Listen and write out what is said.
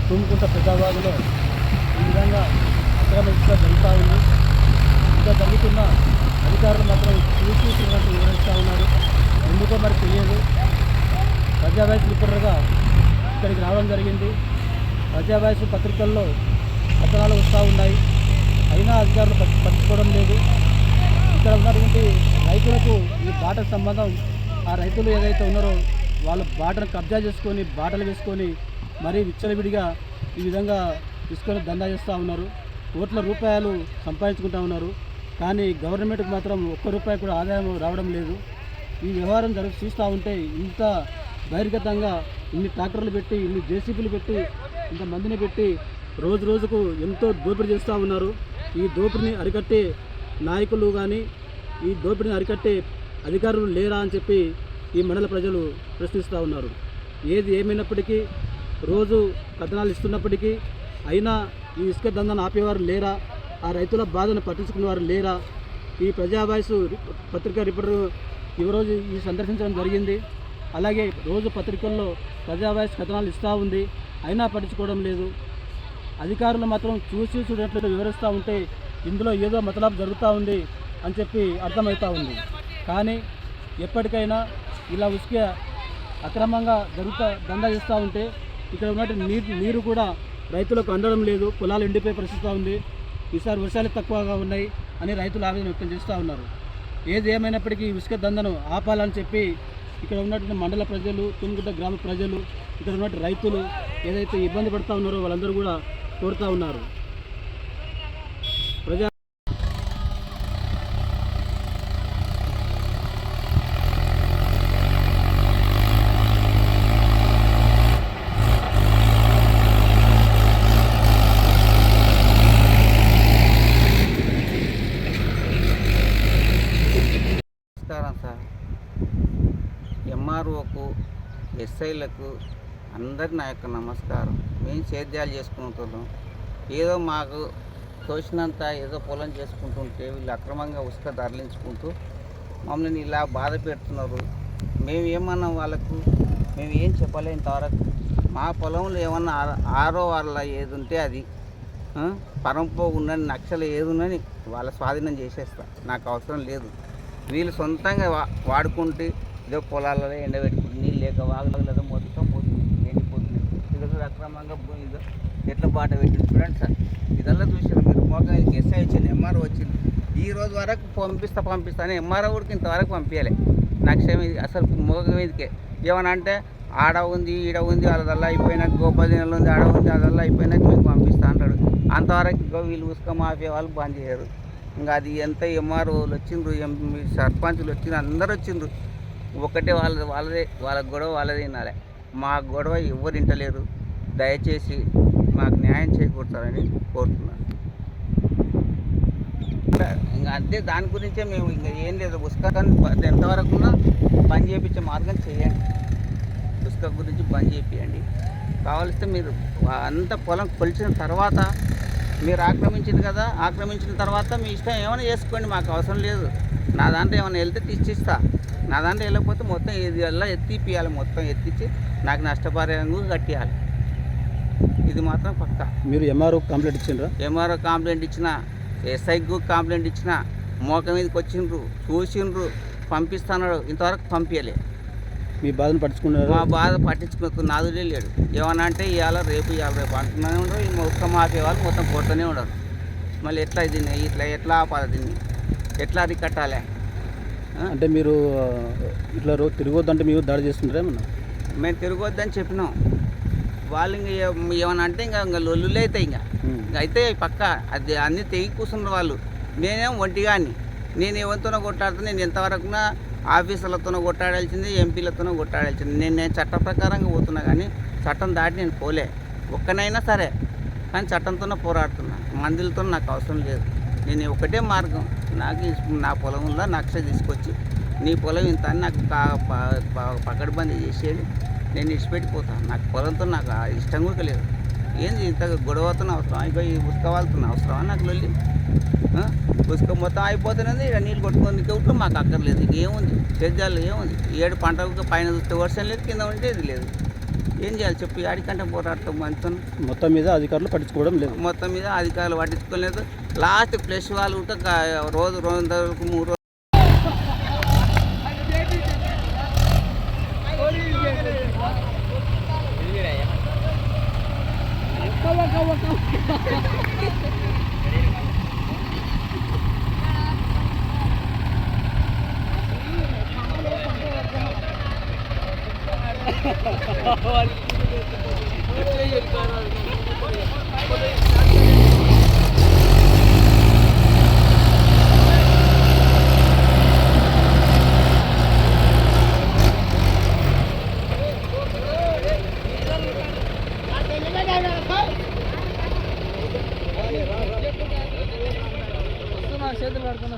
తూముకుంట పెద్దవాగులో ఈ విధంగా అక్రమ ఇసుక జరుగుతూ ఉంది. ఇంకా జరుగుతున్న అధికారులు మాత్రం చూసినట్టు వివరిస్తూ ఉన్నారు. ఎందుకో మరి తెలియదు. ప్రజావాయిస్ రిపోర్టర్గా ఇక్కడికి రావడం జరిగింది. ప్రజావాయిస్ పత్రికల్లో కథనాలు వస్తూ ఉన్నాయి. అయినా అధికారులు పట్టించుకోవడం లేదు. ఇక్కడ ఉన్నటువంటి రైతులకు ఈ బాటకు సంబంధం, ఆ రైతులు ఏదైతే ఉన్నారో వాళ్ళు బాటను కబ్జా చేసుకొని బాటలు వేసుకొని మరీ విచ్చలవిడిగా ఈ విధంగా తీసుకొని దందా చేస్తూ ఉన్నారు. కోట్ల రూపాయలు సంపాదించుకుంటూ ఉన్నారు. కానీ గవర్నమెంట్కి మాత్రం ఒక్క రూపాయి కూడా ఆదాయం రావడం లేదు. ఈ వ్యవహారం చూస్తూ ఉంటే ఇంత బహిర్గతంగా ఇన్ని ట్రాక్టర్లు పెట్టి, ఇన్ని జేసీబీలు పెట్టి, ఇంతమందిని పెట్టి రోజు రోజుకు ఎంతో దోపిడీ చేస్తూ ఉన్నారు. ఈ దోపిడీని అరికట్టే నాయకులు కానీ, ఈ దోపిడీని అరికట్టే అధికారులు లేరా అని చెప్పి ఈ మండల ప్రజలు ప్రశ్నిస్తూ ఉన్నారు. ఏది ఏమైనప్పటికీ రోజు కథనాలు ఇస్తున్నప్పటికీ అయినా ఈ ఇసుక దందాను ఆపేవారు లేరా? ఆ రైతుల బాధను పట్టించుకునేవారు లేరా? ఈ ప్రజావాయిస్ పత్రికా రిపోర్టర్ ఈరోజు ఈ సందర్శించడం జరిగింది. అలాగే రోజు పత్రికల్లో ప్రజావాయిస్ కథనాలు ఇస్తూ ఉంది. అయినా పట్టించుకోవడం లేదు. అధికారులు మాత్రం చూడట్లు వివరిస్తూ ఉంటే ఇందులో ఏదో మతలబు జరుగుతూ ఉంది అని చెప్పి అర్థమవుతూ ఉంది. కానీ ఎప్పటికైనా ఇలా ఉసుక అక్రమంగా దందా చేస్తూ ఉంటే ఇక్కడ ఉన్నటువంటి నీరు కూడా రైతులకు అందడం లేదు. పొలాలు ఎండిపోయే పరిస్థితి ఉంది. ఈసారి వర్షాలు తక్కువగా ఉన్నాయి అని రైతులు ఆవేదన వ్యక్తం చేస్తూ ఉన్నారు. ఏది ఏమైనప్పటికీ ఉసుక దందను ఆపాలని చెప్పి ఇక్కడ ఉన్నటువంటి మండల ప్రజలు, తుమ్మిగుట్ట గ్రామ ప్రజలు, ఇక్కడ ఉన్నటువంటి రైతులు ఏదైతే ఇబ్బంది పడుతూ ఉన్నారో వాళ్ళందరూ కూడా కోరుతూ ఉన్నారు. ప్రజా నమస్కారం సార్. ఎంఆర్ఓకు, ఎస్ఐలకు అందరి నా యొక్క నమస్కారం. మేము సేద్యాలు చేసుకుంటున్నాం. ఏదో మాకు తోచినంత ఏదో పొలం చేసుకుంటుంటే వీళ్ళు అక్రమంగా ఉసుక తరలించుకుంటూ మమ్మల్ని ఇలా బాధ పెడుతున్నారు. మేము ఏమన్నా వాళ్ళకు మేము ఏం చెప్పలే ఇంతవరకు. మా పొలంలో ఏమన్నా ఆరో వాళ్ళ ఏది ఉంటే అది పరంపో ఉన్నని నక్షలు ఏది ఉన్నని వాళ్ళ స్వాధీనం చేసేస్తా. నాకు అవసరం లేదు. వీళ్ళు సొంతంగా వాడుకుంటే ఏదో పొలాలలో ఎండబెట్టుకుంటే నీళ్ళు లేక వాగులలో మొత్తం పోతుంది, ఎండిపోతుంది. ఇదో అక్రమంగా ఇదో ఎట్లా బాట పెట్టింది చూడండి సార్. ఇదల్లా చూసారు మీరు. మోక ఎస్ఐ వచ్చింది, ఎంఆర్ఓ వచ్చింది. ఈ రోజు వరకు పంపిస్తా అని ఎంఆర్ఓ కూడా ఇంతవరకు పంపించాలి. నాకు అసలు మోగ మీదకే ఏమన్నా అంటే ఆడ ఉంది ఈడ ఉంది అదల్లా అయిపోయినాక గోపదినలు ఉంది ఆడ ఉంది అదల్లా అయిపోయినాక మీకు పంపిస్తా అంటాడు. అంతవరకు వీళ్ళు ఉసుక మాఫియా వాళ్ళు బంద్ చేయరు. ఇంకా అది ఎంత ఎంఆర్ఓలు వచ్చిండ్రు, సర్పంచులు వచ్చిండ్రు, అందరు వచ్చిండ్రు. ఒకటే వాళ్ళ గొడవ వాళ్ళదే వినాలి. మా గొడవ ఎవరు వింటలేరు. దయచేసి మాకు న్యాయం చేకూర్చాలని కోరుతున్నాను. ఇంకా అంతే, దాని గురించే మేము ఇంకా ఏం లేదు. ఉసుకని ఎంతవరకు ఉన్నా బంద్ చేయించే మార్గం చేయండి. ఉసుక గురించి బంద్ చేయండి. కావలిస్తే మీరు అంత పొలం కొలిచిన తర్వాత మీరు ఆక్రమించింది కదా, ఆక్రమించిన తర్వాత మీ ఇష్టం ఏమైనా చేసుకోండి, మాకు అవసరం లేదు. నా దాంట్లో ఏమైనా వెళ్తే తీసిస్తా. నా దాంట్లో వెళ్ళకపోతే మొత్తం ఇది వల్ల ఎత్తిపియాలి, మొత్తం ఎత్తిచ్చి నాకు నష్టపరిహారంగా కట్టియాలి. ఇది మాత్రం పక్కా. మీరు ఎంఆర్ఓ కంప్లైంట్ ఇచ్చిండ్రా? ఎంఆర్ఓ కంప్లైంట్ ఇచ్చిన, ఎస్ఐకు కంప్లైంట్ ఇచ్చిన, మోక మీదకి వచ్చిండ్రు, చూసిండ్రు, పంపిస్తున్నాడు. ఇంతవరకు పంపించలే. మీ బాధను పట్టించుకున్నారు? మా బాధ పట్టించుకున్న నాదుడే లేడు. ఏమన్నా అంటే ఇవాళ రేపు అంటున్నానే ఉండరు. ఈ ఒక్క మాఫియా వాళ్ళు మొత్తం కొడుతూనే ఉండరు. మళ్ళీ ఎట్లా దీన్ని ఎట్లా ఆపాలి, దీన్ని ఎట్లా అరికట్టాలి? అంటే మీరు ఇట్లా తిరగొద్దంటే మీరు దాడి చేస్తుంటారా ఏమన్నా? మేము తిరగొద్దని చెప్పినాం. వాళ్ళు ఇంకా ఏమన్నా అంటే ఇంకా లొల్లులే అవుతాయి. ఇంకా అయితే పక్క అది అన్నీ తెగి కూర్చున్నారు వాళ్ళు. నేనేం ఒంటిగాని, నేను ఎవరితోనో కొట్టాడుతున్నా. నేను ఎంతవరకునా ఆఫీసర్లతోనో కొట్టాడాల్సింది, ఎంపీలతోనో కొట్టాడాల్సింది. నేను చట్ట ప్రకారంగా పోతున్నా, కానీ చట్టం దాటి నేను పోలే. ఒక్కనైనా సరే కానీ చట్టంతోనే పోరాడుతున్నా. మందులతో నాకు అవసరం లేదు. నేను ఒకటే మార్గం, నాకు నా పొలం ఉందా నక్ష తీసుకొచ్చి నీ పొలం ఇంత అని నాకు పకడ్బందీ చేసేది. నేను ఇచ్చిపెట్టిపోతాను. నాకు పొలంతో నాకు ఇష్టం కూడా లేదు. ఏంది ఇంత గొడవతో అవసరం? అయిపోయి ఉసుక వాళ్ళతో అవసరమా నాకు లొల్లి? ఉసుక మొత్తం అయిపోతున్నది. ఇక నీళ్ళు కొట్టుకొని ఉంటే మాకు అక్కర్లేదు. ఇక ఏముంది సేద్యాల్లో ఏముంది? 7 పంటలకు పైన చూస్తే వర్షం లేదు, కింద ఉంటే ఇది లేదు. ఏం చేయాలి చెప్పు, ఆడికంటే పోరాడతాం మనతో. మొత్తం మీద అధికారులు పట్టించుకోవడం లేదు. మొత్తం మీద అధికారులు పట్టించుకోలేదు. లాస్ట్ ప్లస్ వాళ్ళు ఉంటే రోజు 2 రోజులకు 3 రోజులు చేతులు పడుతున్నా.